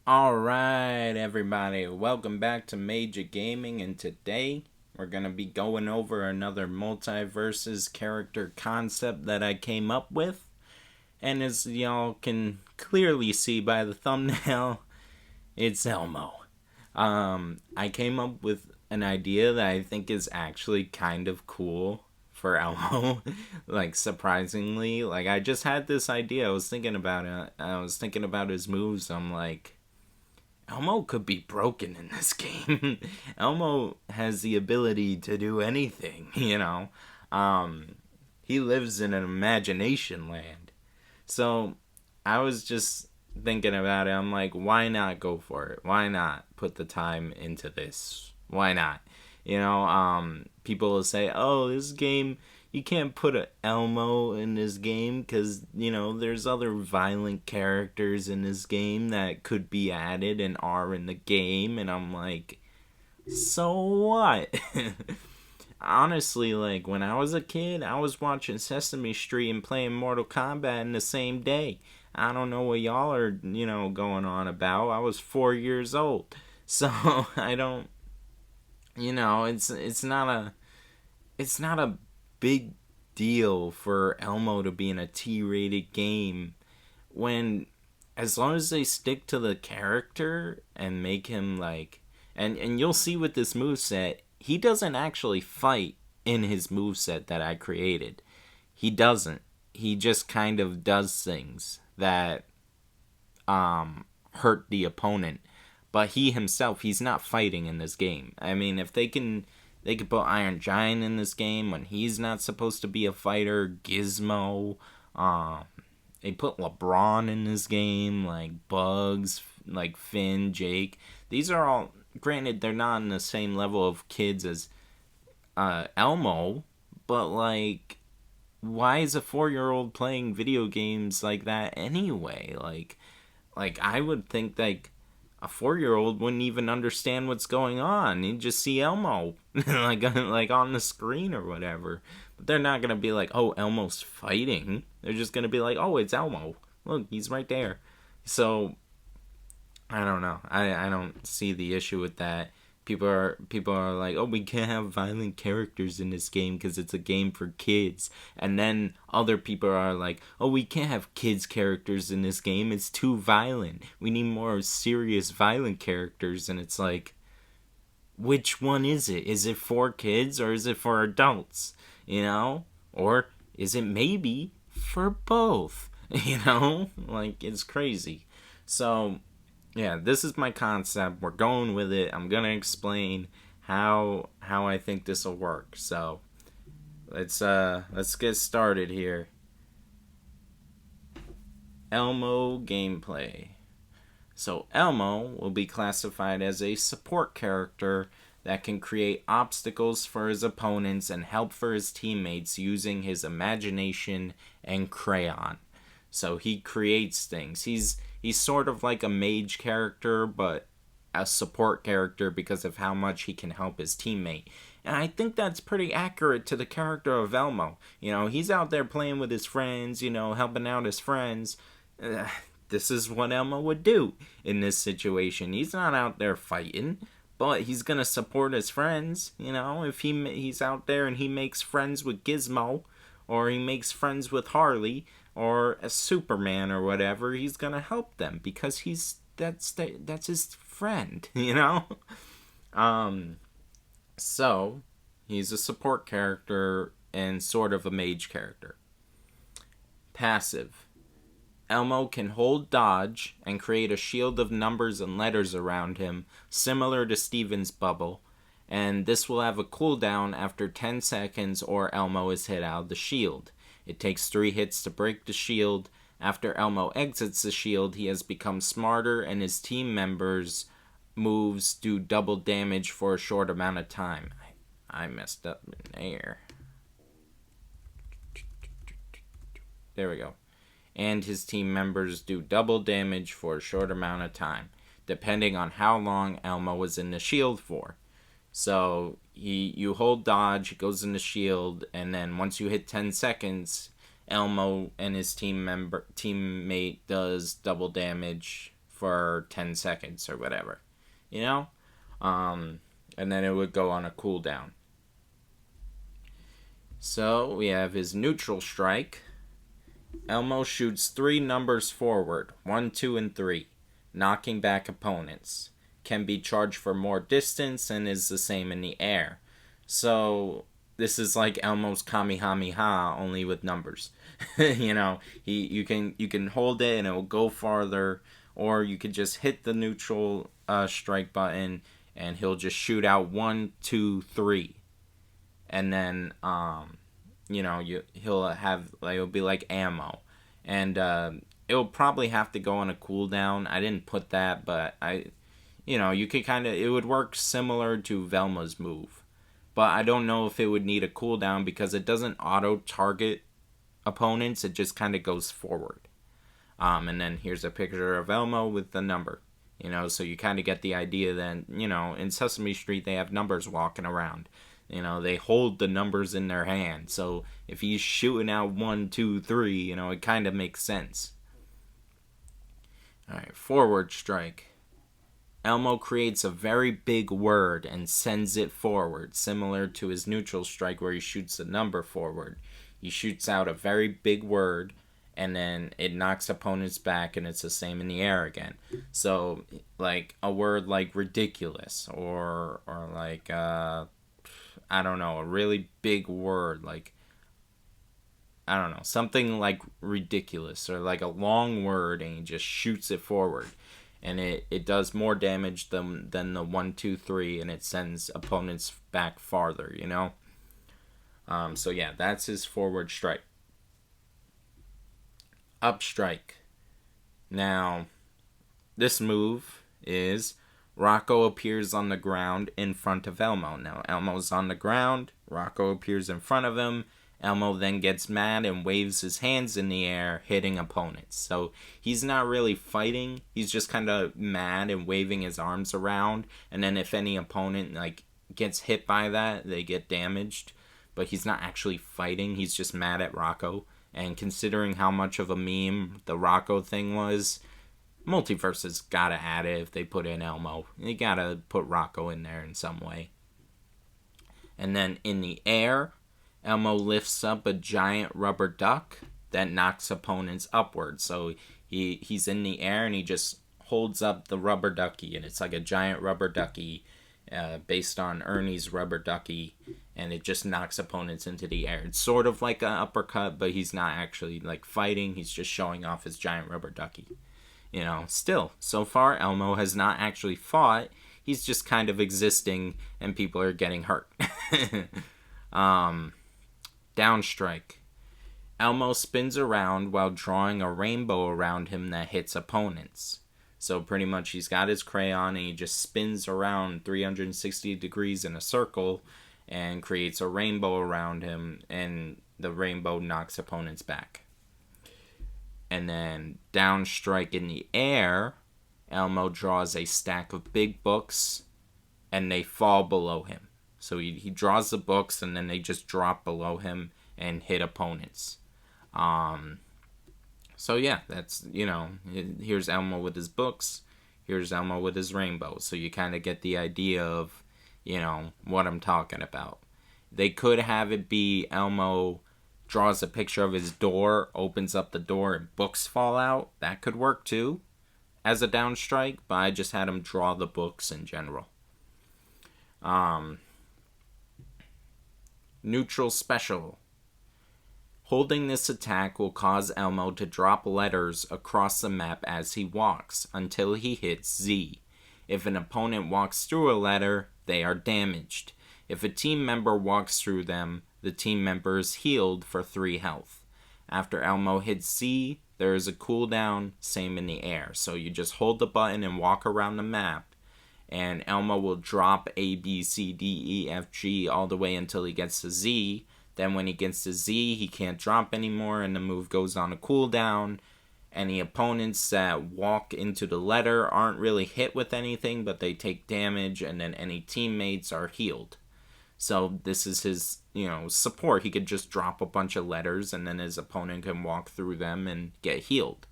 Alright, everybody, welcome back to Major Gaming, and today we're going to be going over another Multiversus character concept that I came up with. And as y'all can clearly see by the thumbnail, it's Elmo. I came up with an idea that I think is actually kind of cool for Elmo. Like, surprisingly. Like, I just had this idea, I was thinking about it. I was thinking about his moves, I'm like, Elmo could be broken in this game. Elmo has the ability to do anything. Um, he lives in an imagination land. So I was just thinking about it. I'm like, why not go for it? Why not put the time into this? Why not? People will say, oh, this game, you can't put a Elmo in this game because, there's other violent characters in this game that could be added and are in the game. And I'm like, so what? Honestly, like, when I was a kid, I was watching Sesame Street and playing Mortal Kombat in the same day. I don't know what y'all are, going on about. I was 4 years old. So I don't, it's not a big deal for Elmo to be in a T-rated game when, as long as they stick to the character and make him like, and you'll see with this moveset, he doesn't actually fight in his moveset that I created. He doesn't. He just kind of does things that hurt the opponent. But he himself, he's not fighting in this game. I mean, if they could put Iron Giant in this game when he's not supposed to be a fighter. Gizmo, they put LeBron in this game, like Bugs, like Finn, Jake. These are all, granted, they're not on the same level of kids as Elmo, but like, why is a 4-year-old playing video games like that anyway? Like I would think like a 4-year-old wouldn't even understand what's going on. You'd just see Elmo like on the screen or whatever. But they're not gonna be like, oh, Elmo's fighting. They're just gonna be like, oh, it's Elmo. Look, he's right there. So I don't know. I don't see the issue with that. People are like, oh, we can't have violent characters in this game because it's a game for kids. And then other people are like, oh, we can't have kids characters in this game. It's too violent. We need more serious violent characters. And it's like, which one is it? Is it for kids or is it for adults? Or is it maybe for both? Like, it's crazy. So yeah, this is my concept. We're going with it. I'm gonna explain how I think this will work. So let's get started here. Elmo gameplay. So Elmo will be classified as a support character that can create obstacles for his opponents and help for his teammates using his imagination and crayon. So he creates things. He's sort of like a mage character, but a support character because of how much he can help his teammate. And I think that's pretty accurate to the character of Elmo. He's out there playing with his friends, helping out his friends. This is what Elmo would do in this situation. He's not out there fighting, but he's gonna support his friends. If he's out there and he makes friends with Gizmo, or he makes friends with Harley, or a Superman or whatever, he's gonna help them because that's his friend. So he's a support character and sort of a mage character. Passive. Elmo can hold dodge and create a shield of numbers and letters around him, similar to Steven's bubble, and this will have a cooldown after 10 seconds or Elmo is hit out of the shield. It takes 3 hits to break the shield. After Elmo exits the shield, he has become smarter and his team members' moves do double damage for a short amount of time. I messed up in there. There we go. And his team members do double damage for a short amount of time, depending on how long Elmo was in the shield for. So you hold dodge, it goes in the shield, and then once you hit 10 seconds, Elmo and his teammate does double damage for 10 seconds or whatever, you know? And then it would go on a cooldown. So we have his neutral strike. Elmo shoots 3 numbers forward, 1, 2, and 3, knocking back opponents. Can be charged for more distance and is the same in the air. So this is like Elmo's Kamehameha, only with numbers. You can hold it and it will go farther, or you could just hit the neutral strike button and he'll just shoot out 1, 2, 3, and then he'll have it'll be like ammo, and it'll probably have to go on a cooldown. I didn't put that, but you could it would work similar to Velma's move, but I don't know if it would need a cooldown because it doesn't auto target opponents. It just kind of goes forward. And then here's a picture of Elmo with the number. So you kind of get the idea that, in Sesame Street they have numbers walking around. They hold the numbers in their hand. So if he's shooting out 1, 2, 3, it kind of makes sense. Alright, forward strike. Elmo creates a very big word and sends it forward, similar to his neutral strike where he shoots the number forward. He shoots out a very big word, and then it knocks opponents back, and it's the same in the air again. So, like, a word like ridiculous, or like, I don't know, a really big word, like, I don't know, something like ridiculous, or like a long word, and he just shoots it forward. And it does more damage than the 1, 2, 3, and it sends opponents back farther, So yeah, that's his forward strike. Up strike. Now, this move is Rocco appears on the ground in front of Elmo. Now, Elmo's on the ground, Rocco appears in front of him. Elmo then gets mad and waves his hands in the air, hitting opponents. So he's not really fighting. He's just kind of mad and waving his arms around. And then if any opponent gets hit by that, they get damaged. But he's not actually fighting. He's just mad at Rocco. And considering how much of a meme the Rocco thing was, Multiversus gotta add it if they put in Elmo. They gotta put Rocco in there in some way. And then in the air, Elmo lifts up a giant rubber duck that knocks opponents upward. So he's in the air and he just holds up the rubber ducky, and it's like a giant rubber ducky based on Ernie's rubber ducky, and it just knocks opponents into the air. It's sort of like an uppercut, but he's not actually fighting. He's just showing off his giant rubber ducky. Still, so far Elmo has not actually fought. He's just kind of existing and people are getting hurt. Downstrike. Elmo spins around while drawing a rainbow around him that hits opponents. So pretty much he's got his crayon and he just spins around 360 degrees in a circle and creates a rainbow around him, and the rainbow knocks opponents back. And then downstrike in the air, Elmo draws a stack of big books and they fall below him. So he draws the books and then they just drop below him and hit opponents. So yeah, that's, here's Elmo with his books. Here's Elmo with his rainbow. So you kind of get the idea of, what I'm talking about. They could have it be Elmo draws a picture of his door, opens up the door, and books fall out. That could work too as a downstrike, but I just had him draw the books in general. Neutral special. Holding this attack will cause Elmo to drop letters across the map as he walks until he hits Z. If an opponent walks through a letter, they are damaged. If a team member walks through them, the team member is healed for 3 health. After Elmo hits Z, there is a cooldown, same in the air. So you just hold the button and walk around the map, and Elmo will drop A, B, C, D, E, F, G all the way until he gets to Z. Then when he gets to Z, he can't drop anymore, and the move goes on a cooldown. Any opponents that walk into the letter aren't really hit with anything, but they take damage, and then any teammates are healed. So this is his, support. He could just drop a bunch of letters, and then his opponent can walk through them and get healed.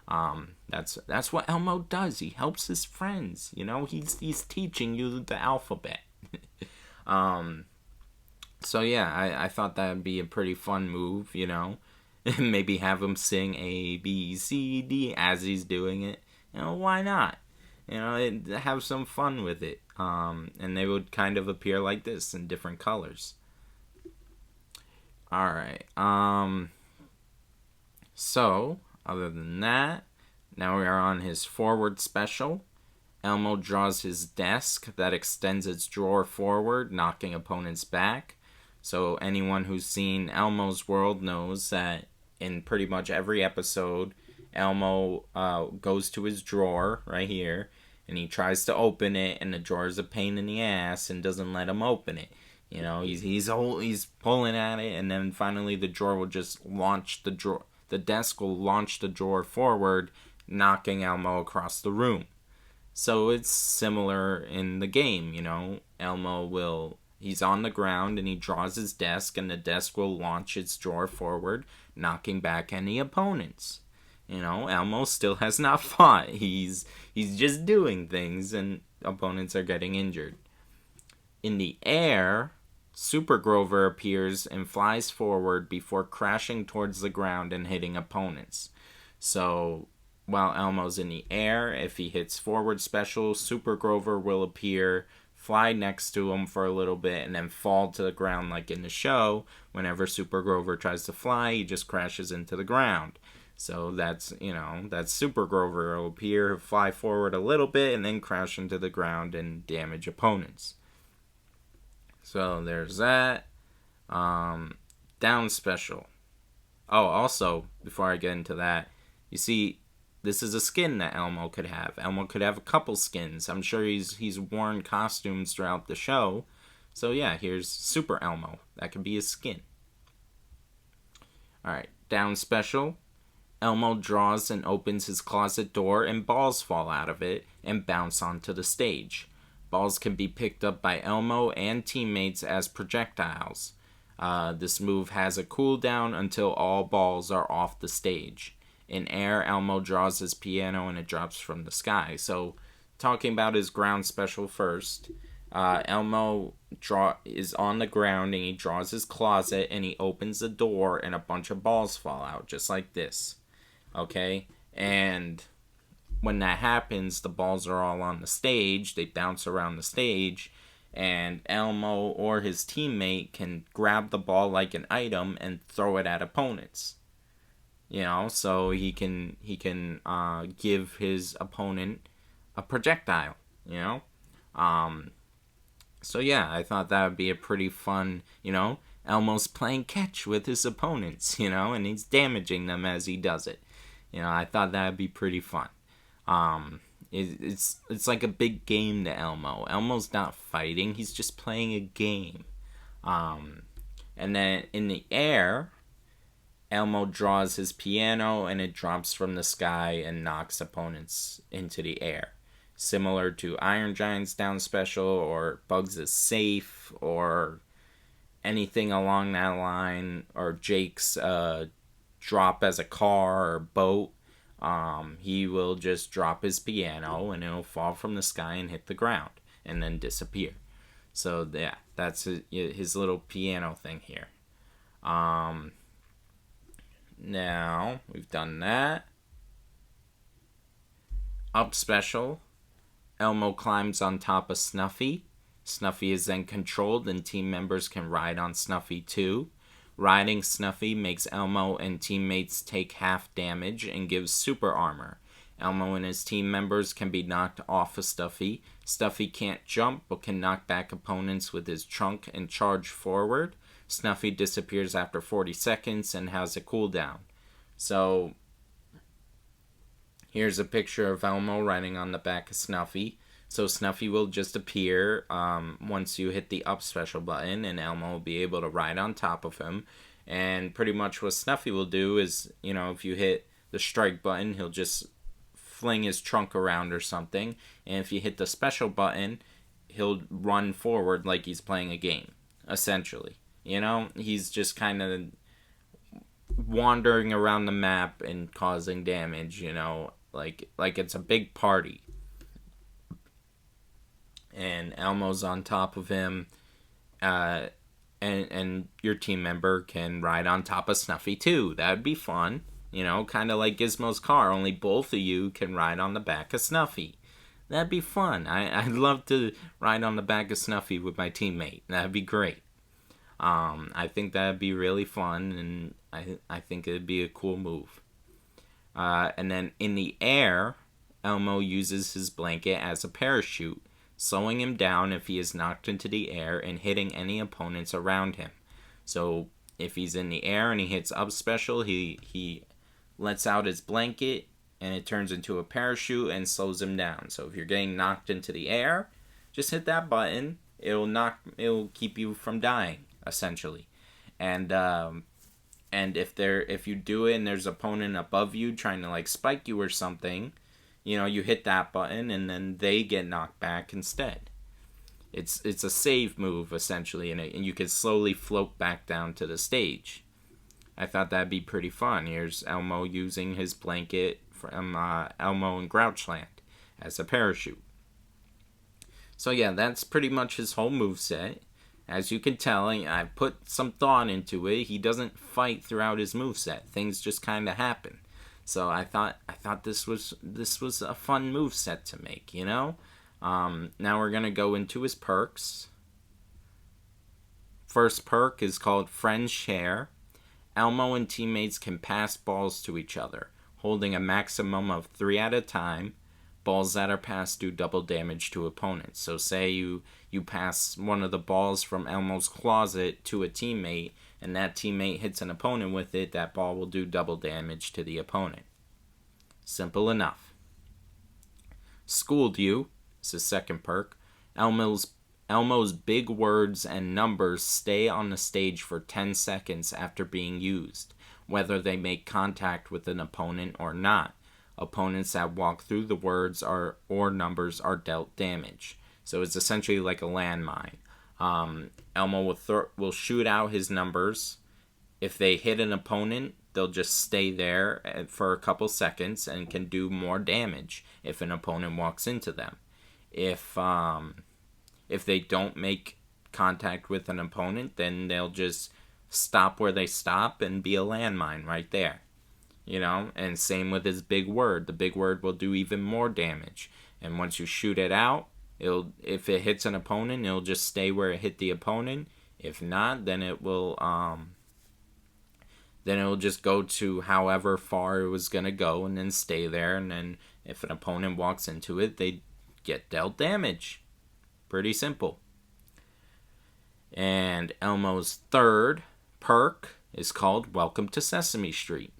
That's what Elmo does. He helps his friends. He's teaching you the alphabet. So yeah, I thought that would be a pretty fun move. Maybe have him sing A B C D as he's doing it. Why not? Have some fun with it. And they would kind of appear like this in different colors. All right. So other than that, now we are on his forward special. Elmo draws his desk that extends its drawer forward, knocking opponents back. So anyone who's seen Elmo's World knows that in pretty much every episode, Elmo goes to his drawer right here, and he tries to open it, and the drawer is a pain in the ass and doesn't let him open it. He's pulling at it, and then finally the drawer will just launch the drawer. The desk will launch the drawer forward, knocking Elmo across the room. So it's similar in the game. He's on the ground and he draws his desk, and the desk will launch its drawer forward, knocking back any opponents. Elmo still has not fought. He's just doing things, and opponents are getting injured. In the air, Super Grover appears and flies forward before crashing towards the ground and hitting opponents. So while Elmo's in the air, if he hits forward special, Super Grover will appear, fly next to him for a little bit, and then fall to the ground like in the show. Whenever Super Grover tries to fly, he just crashes into the ground. So that's Super Grover will appear, fly forward a little bit, and then crash into the ground and damage opponents. So there's that. Down special. Oh, also, before I get into that, you see, this is a skin that Elmo could have. Elmo could have a couple skins. I'm sure he's worn costumes throughout the show. So yeah, here's Super Elmo. That could be his skin. Alright, down special. Elmo draws and opens his closet door, and balls fall out of it and bounce onto the stage. Balls can be picked up by Elmo and teammates as projectiles. This move has a cooldown until all balls are off the stage. In air, Elmo draws his piano and it drops from the sky. So, talking about his ground special first, Elmo is on the ground and he draws his closet and he opens the door and a bunch of balls fall out, just like this. Okay? And when that happens, the balls are all on the stage. They bounce around the stage. And Elmo or his teammate can grab the ball like an item and throw it at opponents. So he can give his opponent a projectile. So yeah, I thought that would be a pretty fun. Elmo's playing catch with his opponents. And he's damaging them as he does it. I thought that would be pretty fun. It's like a big game to Elmo. Elmo's not fighting; he's just playing a game. And then in the air, Elmo draws his piano and it drops from the sky and knocks opponents into the air. Similar to Iron Giant's down special or Bugs' safe or anything along that line, or Jake's drop as a car or boat. He will just drop his piano and it'll fall from the sky and hit the ground and then disappear. So yeah, that's his little piano thing here. Now we've done that. Up special. Elmo climbs on top of Snuffy. Snuffy is then controlled and team members can ride on Snuffy too. Riding Snuffy makes Elmo and teammates take half damage and gives super armor. Elmo and his team members can be knocked off of Snuffy. Snuffy can't jump but can knock back opponents with his trunk and charge forward. Snuffy disappears after 40 seconds and has a cooldown. So, here's a picture of Elmo riding on the back of Snuffy. So Snuffy will just appear once you hit the up special button, and Elmo will be able to ride on top of him. And pretty much what Snuffy will do is, if you hit the strike button, he'll just fling his trunk around or something. And if you hit the special button, he'll run forward like he's playing a game, essentially. He's just kind of wandering around the map and causing damage, like it's a big party. And Elmo's on top of him, uh, and your team member can ride on top of Snuffy too. That'd be fun. Kind of like Gizmo's car, only both of you can ride on the back of Snuffy. That'd be fun. I'd love to ride on the back of Snuffy with my teammate. That'd be great. I think that'd be really fun, and I think it'd be a cool move. And then in the air, Elmo uses his blanket as a parachute, slowing him down if he is knocked into the air and hitting any opponents around him. So if he's in the air and he hits up special, he lets out his blanket and it turns into a parachute and slows him down. So if you're getting knocked into the air, just hit that button. It'll keep you from dying, essentially. And if you do it and there's an opponent above you trying to like spike you or something, you hit that button and then they get knocked back instead. It's a save move essentially, and you can slowly float back down to the stage. I thought that'd be pretty fun. Here's Elmo using his blanket from Elmo and Grouchland as a parachute. So yeah, that's pretty much his whole moveset. As you can tell, I put some thought into it. He doesn't fight throughout his moveset. Things just kind of happen. So I thought this was a fun moveset to make, Now we're gonna go into his perks. First perk is called Friends Share. Elmo and teammates can pass balls to each other, holding a maximum of 3 at a time. Balls that are passed do double damage to opponents. So say you pass one of the balls from Elmo's closet to a teammate, and that teammate hits an opponent with it, that ball will do double damage to the opponent. Simple enough. Schooled You is the second perk. Elmo's big words and numbers stay on the stage for 10 seconds after being used, whether they make contact with an opponent or not. Opponents that walk through the words or numbers are dealt damage. So it's essentially like a landmine. Elmo will shoot out his numbers. If they hit an opponent, they'll just stay there for a couple seconds and can do more damage if an opponent walks into them. If they don't make contact with an opponent, then they'll just stop where they stop and be a landmine right there. And same with his big word. The big word will do even more damage. And once you shoot it out, if it hits an opponent, it'll just stay where it hit the opponent. If not, then it'll just go to however far it was gonna go and then stay there. And then if an opponent walks into it, they get dealt damage. Pretty simple. And Elmo's third perk is called Welcome to Sesame Street.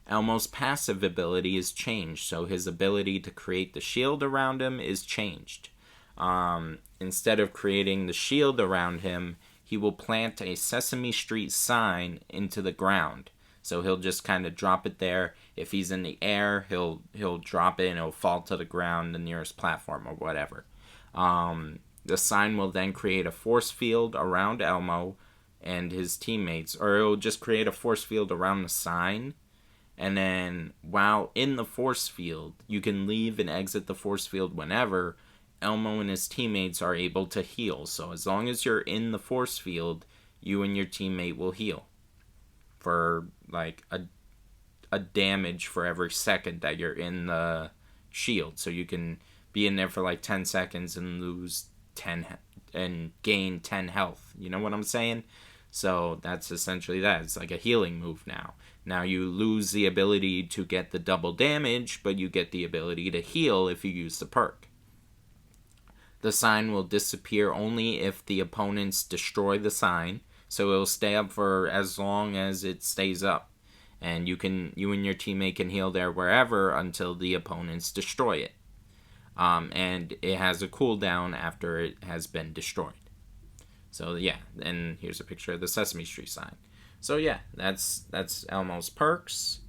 Elmo's passive ability is changed, so his ability to create the shield around him is changed. Instead of creating the shield around him, he will plant a Sesame Street sign into the ground. So he'll just kind of drop it there. If he's in the air, he'll drop it and it'll fall to the ground, the nearest platform or whatever. The sign will then create a force field around Elmo and his teammates, or it'll just create a force field around the sign. And then while in the force field, you can leave and exit the force field whenever. Elmo and his teammates are able to heal. So as long as you're in the force field, you and your teammate will heal for like a damage for every second that you're in the shield. So you can be in there for like 10 seconds and lose 10 and gain 10 health. You know what I'm saying? So that's essentially that. It's like a healing move now. Now you lose the ability to get the double damage, but you get the ability to heal if you use the perk. The sign will disappear only if the opponents destroy the sign, so it'll stay up for as long as it stays up. And you and your teammate can heal there wherever until the opponents destroy it. And it has a cooldown after it has been destroyed. So yeah, and here's a picture of the Sesame Street sign. So yeah, that's Elmo's perks.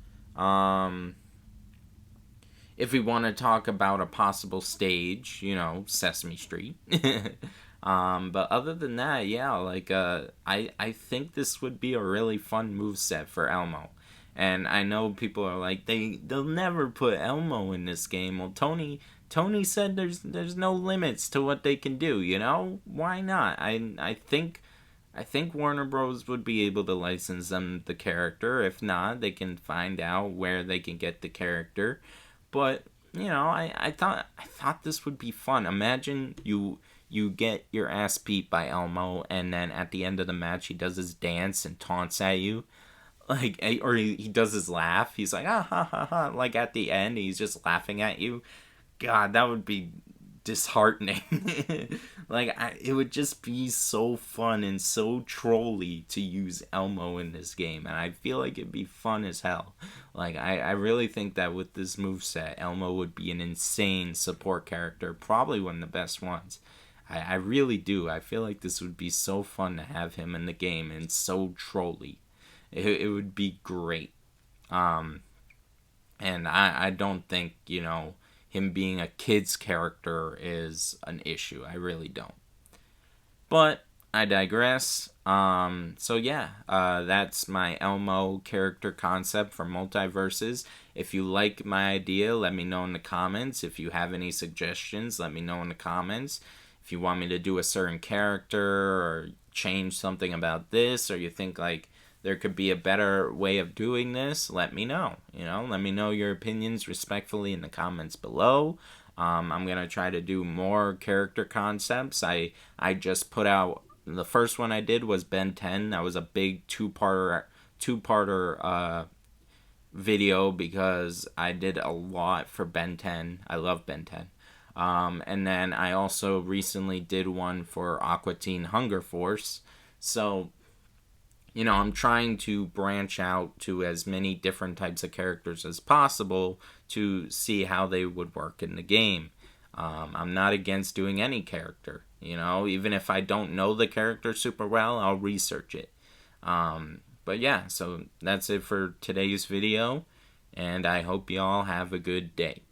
If we want to talk about a possible stage, Sesame Street. But other than that, yeah, like I think this would be a really fun moveset for Elmo. And I know people are like, they'll never put Elmo in this game. Well, Tony said there's no limits to what they can do. You know, why not? I think Warner Bros. Would be able to license them the character. If not, they can find out where they can get the character. But you know, I thought this would be fun. Imagine you get your ass beat by Elmo, and then at the end of the match, he does his dance and taunts at you, like, or he does his laugh. He's like, ah ha ha ha. Like at the end, he's just laughing at you. God, that would be disheartening. It would just be so fun and so trolly to use Elmo in this game, and I feel like it'd be fun as hell. Like, I really think that with this moveset, Elmo would be an insane support character, probably one of the best ones. I really do. I feel like this would be so fun to have him in the game and so trolly. It would be great. Um, and I don't think, you know, him being a kid's character is an issue. I really don't. But I digress. So yeah, that's my Elmo character concept for Multiverses. If you like my idea, let me know in the comments. If you have any suggestions, let me know in the comments. If you want me to do a certain character or change something about this, or you think like there could be a better way of doing this, let me know. You know, let me know your opinions respectfully in the comments below. I'm gonna try to do more character concepts. I just put out the first one I did was Ben 10. That was a big two parter video because I did a lot for Ben 10. I love Ben 10. And then I also recently did one for Aqua Teen Hunger Force. So, you know, I'm trying to branch out to as many different types of characters as possible to see how they would work in the game. I'm not against doing any character, you know, even if I don't know the character super well, I'll research it. But yeah, so that's it for today's video, and I hope you all have a good day.